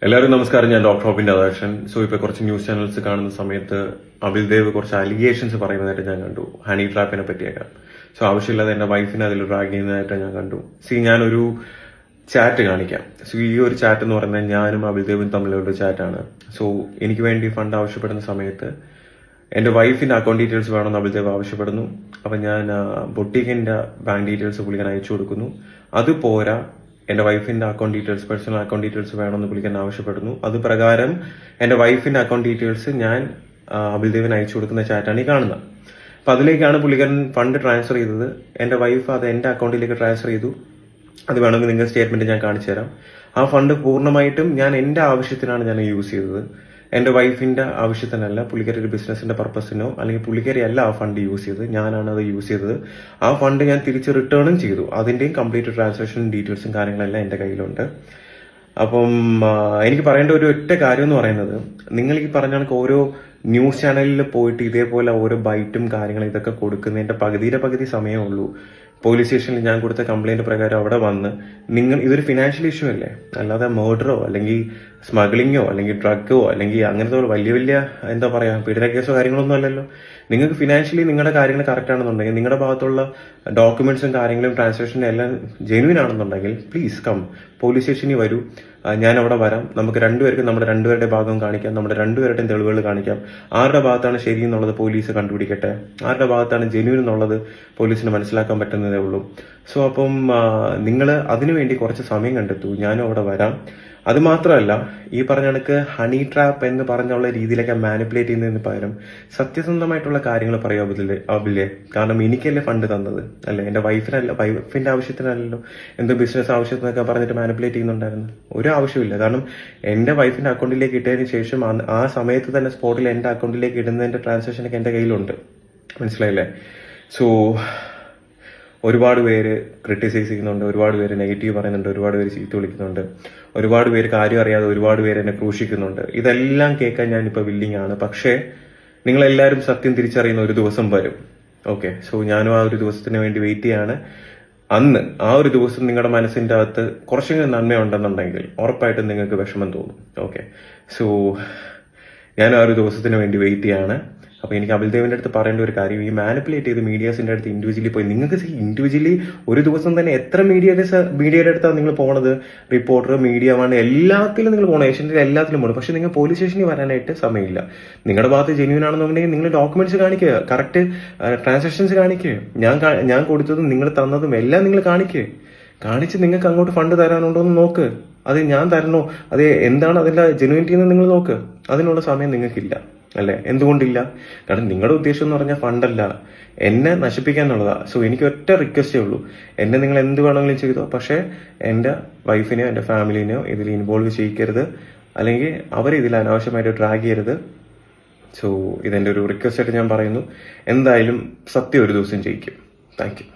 എല്ലാവരും നമസ്കാരം. ഞാൻ ഡോക്ടർ റോബിൻ രാധാകൃഷ്ണൻ. സോ ഇപ്പൊ കുറച്ച് ന്യൂസ് ചാനൽസ് കാണുന്ന സമയത്ത് അബിൽദേവ് കുറച്ച് അലിഗേഷൻസ് പറയുന്നതായിട്ട് ഞാൻ കണ്ടു, ഹണി ട്രാപ്പിനെ പറ്റിയൊക്കെ. സോ ആവശ്യമില്ലാതെ എന്റെ വൈഫിനെ അതിൽ ഡ്രാഗ് ചെയ്യുന്നതായിട്ട് ഞാൻ കണ്ടു. ഞാനൊരു ചാറ്റ് കാണിക്കാം. ഈ ഒരു ചാറ്റ് എന്ന് പറയുന്നത് ഞാനും അബിൽദേവും തമ്മിലുള്ള ചാറ്റാണ്. സോ എനിക്ക് വേണ്ടി ഫണ്ട് ആവശ്യപ്പെടുന്ന സമയത്ത് എന്റെ വൈഫിന്റെ അക്കൗണ്ട് ഡീറ്റെയിൽസ് വേണമെന്ന് അബിൽദേവ് ആവശ്യപ്പെടുന്നു. അപ്പൊ ഞാൻ ബൊട്ടീക്കിന്റെ ബാങ്ക് ഡീറ്റെയിൽസ് പുള്ളിക്കാൻ അയച്ചു കൊടുക്കുന്നു. അത് പോരാ, എന്റെ വൈഫിന്റെ account details, personal account details വേണമെന്ന് പുള്ളിക്കാൻ ആവശ്യപ്പെടുന്നു. അത് പ്രകാരം എന്റെ വൈഫിന്റെ അക്കൗണ്ട് ഡീറ്റെയിൽസ് ഞാൻ അബിൽദേവിന് അയച്ചു കൊടുക്കുന്ന ചാറ്റാണ് ഈ കാണുന്നത്. അപ്പൊ അതിലേക്കാണ് പുള്ളിക്കാരൻ ഫണ്ട് ട്രാൻസ്ഫർ ചെയ്തത്. എന്റെ വൈഫ് അത് എന്റെ അക്കൗണ്ടിലേക്ക് ട്രാൻസ്ഫർ ചെയ്തു. അത് വേണമെങ്കിൽ നിങ്ങൾ സ്റ്റേറ്റ്മെന്റ് ഞാൻ കാണിച്ചു തരാം. ആ ഫണ്ട് പൂർണ്ണമായിട്ടും ഞാൻ എന്റെ ആവശ്യത്തിനാണ് ഞാൻ യൂസ് ചെയ്തത്. എന്റെ വൈഫിന്റെ ആവശ്യത്തിനല്ല. പുള്ളിക്കാരി ഒരു ബിസിനസിന്റെ പർപ്പസിനോ അല്ലെങ്കിൽ പുള്ളിക്കാരി അല്ല ആ ഫണ്ട് യൂസ് ചെയ്തത്, ഞാനാണ് അത് യൂസ് ചെയ്തത്. ആ ഫണ്ട് ഞാൻ തിരിച്ച് റിട്ടേണും ചെയ്തു. അതിന്റെയും കംപ്ലീറ്റ് ട്രാൻസാക്ഷൻ ഡീറ്റെയിൽസും കാര്യങ്ങളെല്ലാം എന്റെ കയ്യിലുണ്ട്. അപ്പം എനിക്ക് പറയേണ്ട ഒരു ഒറ്റ കാര്യം എന്ന് പറയുന്നത്, നിങ്ങൾ ഈ പറഞ്ഞ കണക്ക് ഓരോ ന്യൂസ് ചാനലിൽ പോയിട്ട് ഇതേപോലെ ഓരോ ബൈറ്റും കാര്യങ്ങളും ഇതൊക്കെ കൊടുക്കുന്നതിന്റെ പകുതി സമയമേ ഉള്ളൂ. പോലീസ് സ്റ്റേഷനിൽ ഞാൻ കൊടുത്ത കംപ്ലൈന്റ് പ്രകാരം അവിടെ വന്ന് നിങ്ങൾ ഇതൊരു ഫിനാൻഷ്യൽ ഇഷ്യൂ അല്ലേ, അല്ലാതെ മർഡറോ അല്ലെങ്കിൽ സ്മഗ്ലിങ്ങോ അല്ലെങ്കിൽ ഡ്രഗോ അല്ലെങ്കിൽ അങ്ങനത്തെ വലിയ എന്താ പറയാ പീഡന കേസോ കാര്യങ്ങളൊന്നും അല്ലല്ലോ. നിങ്ങൾക്ക് ഫിനാൻഷ്യലി നിങ്ങളുടെ കാര്യങ്ങൾ കറക്റ്റ് ആണെന്നുണ്ടെങ്കിൽ, നിങ്ങളുടെ ഭാഗത്തുള്ള ഡോക്യുമെന്റ്സും കാര്യങ്ങളും ട്രാൻസാക്ഷനും എല്ലാം ജെന്യൂൻ ആണെന്നുണ്ടെങ്കിൽ പ്ലീസ് കം, പോലീസ് സ്റ്റേഷനിൽ വരൂ. ഞാൻ അവിടെ വരാം. നമുക്ക് രണ്ടുപേർക്കും നമ്മുടെ രണ്ടുപേരുടെ ഭാഗം കാണിക്കാം, നമ്മുടെ രണ്ടുപേരുടെയും തെളിവുകൾ കാണിക്കാം. ആരുടെ ഭാഗത്താണ് ശരി എന്നുള്ളത് പോലീസ് കണ്ടുപിടിക്കട്ടെ, ആരുടെ ഭാഗത്താണ് ജെന്യൂൻ എന്നുള്ളത് പോലീസിന് മനസ്സിലാക്കാൻ പറ്റുന്നതേ ഉള്ളൂ. സോ അപ്പം നിങ്ങൾ അതിനുവേണ്ടി കുറച്ച് സമയം കണ്ടെത്തൂ. ഞാനും അവിടെ വരാം. അത് മാത്രമല്ല, ഈ പറഞ്ഞ കണക്ക് ഹണി ട്രാപ്പ് എന്ന് പറഞ്ഞുള്ള രീതിയിലൊക്കെ മാനിപ്പുലേറ്റ് ചെയ്യുന്നതിന് പകരം സത്യസന്ധമായിട്ടുള്ള കാര്യങ്ങൾ പറയാവില്ലേ. കാരണം എനിക്കല്ലേ ഫണ്ട് തന്നത്, അല്ലെ? എന്റെ വൈഫിന്റെ ആവശ്യത്തിനല്ലല്ലോ. എന്തോ ബിസിനസ് ആവശ്യത്തിനൊക്കെ പറഞ്ഞിട്ട് മാനിപ്പുലേറ്റ് ചെയ്യുന്നുണ്ടായിരുന്നു. ഒരു ആവശ്യമില്ല. കാരണം എന്റെ വൈഫിന്റെ അക്കൗണ്ടിലേക്ക് ഇട്ടതിന് ശേഷം ആ സമയത്ത് തന്നെ സ്പോട്ടിൽ എന്റെ അക്കൗണ്ടിലേക്ക് ഇടുന്നതിന്റെ ട്രാൻസാക്ഷനൊക്കെ എന്റെ കയ്യിലുണ്ട്. മനസ്സിലായില്ലേ? സോ ഒരുപാട് പേര് ക്രിട്ടിസൈസ് ചെയ്യുന്നുണ്ട്, ഒരുപാട് പേര് നെഗറ്റീവ് പറയുന്നുണ്ട്, ഒരുപാട് പേര് ചീത്ത വിളിക്കുന്നുണ്ട്, ഒരുപാട് പേര് കാര്യം അറിയാതെ ഒരുപാട് പേര് എന്നെ ക്രൂശിക്കുന്നുണ്ട്. ഇതെല്ലാം കേൾക്കാൻ ഞാനിപ്പോൾ വില്ലിങ് ആണ്. പക്ഷേ നിങ്ങളെല്ലാവരും സത്യം തിരിച്ചറിയുന്ന ഒരു ദിവസം വരും. ഓക്കെ, സോ ഞാനും ആ ഒരു ദിവസത്തിന് വേണ്ടി വെയിറ്റ് ചെയ്യാണ്. അന്ന് ആ ഒരു ദിവസം നിങ്ങളുടെ മനസ്സിന്റെ അകത്ത് കുറച്ചെങ്കിലും നന്മയുണ്ടെന്നുണ്ടെങ്കിൽ ഉറപ്പായിട്ടും നിങ്ങൾക്ക് വിഷമം തോന്നും. ഓക്കെ, സോ ഞാൻ ആ ഒരു ദിവസത്തിന് വേണ്ടി വെയിറ്റ് ചെയ്യാണ്. അപ്പൊ എനിക്ക് അബിൽദേവിന്റെ അടുത്ത് പറയേണ്ട ഒരു കാര്യം, ഈ മാനിപ്പുലേറ്റ് ചെയ്ത് മീഡിയാസിന്റെ അടുത്ത് ഇൻഡിവിജ്വലി പോയി, നിങ്ങൾക്ക് ഇൻഡിവിജ്വലി ഒരു ദിവസം തന്നെ എത്ര മീഡിയയുടെ അടുത്താണ് നിങ്ങൾ പോണത്? റിപ്പോർട്ടർ, മീഡിയ വൺ, എല്ലാത്തിലും നിങ്ങൾ പോകണം, ഏഷ്യൻ്റെ എല്ലാത്തിലും പോകണം. പക്ഷെ നിങ്ങൾ പോലീസ് സ്റ്റേഷനിൽ വരാനായിട്ട് സമയമില്ല. നിങ്ങളുടെ ഭാഗത്ത് ജെന്യൂൻ ആണെന്നുണ്ടെങ്കിൽ നിങ്ങൾ ഡോക്യുമെന്റ്സ് കാണിക്കുക, കറക്റ്റ് ട്രാൻസാക്ഷൻസ് കാണിക്കുക. ഞാൻ കൊടുത്തതും നിങ്ങൾ തന്നതും എല്ലാം നിങ്ങൾ കാണിച്ച് നിങ്ങൾക്ക് അങ്ങോട്ട് ഫണ്ട് തരാനുണ്ടോ എന്ന് നോക്ക്. അത് ഞാൻ തരണോ, അത് എന്താണ് അതിന്റെ ജെന്യൂനിറ്റി എന്ന് നിങ്ങൾ നോക്ക്. അതിനുള്ള സമയം നിങ്ങൾക്കില്ല, അല്ലെ? എന്തുകൊണ്ടില്ല? കാരണം നിങ്ങളുടെ ഉദ്ദേശം എന്ന് പറഞ്ഞാൽ ഫണ്ടല്ല, എന്നെ നശിപ്പിക്കാൻ എന്നുള്ളതാ. സോ എനിക്ക് ഒറ്റ റിക്വസ്റ്റേ ഉള്ളൂ, എന്നെ നിങ്ങൾ എന്ത് വേണമെങ്കിലും ചെയ്തോ, പക്ഷെ എന്റെ വൈഫിനെയോ എന്റെ ഫാമിലിനെയോ ഇതിൽ ഇൻവോൾവ് ചെയ്യിക്കരുത്, അല്ലെങ്കിൽ അവരെ ഇതിൽ അനാവശ്യമായിട്ട് ഡ്രാഗ് ചെയ്യരുത്. സോ ഇതെന്റെ ഒരു റിക്വസ്റ്റ് ആയിട്ട് ഞാൻ പറയുന്നു. എന്തായാലും സത്യം ഒരു ദിവസം ജയിക്കും. Thank you.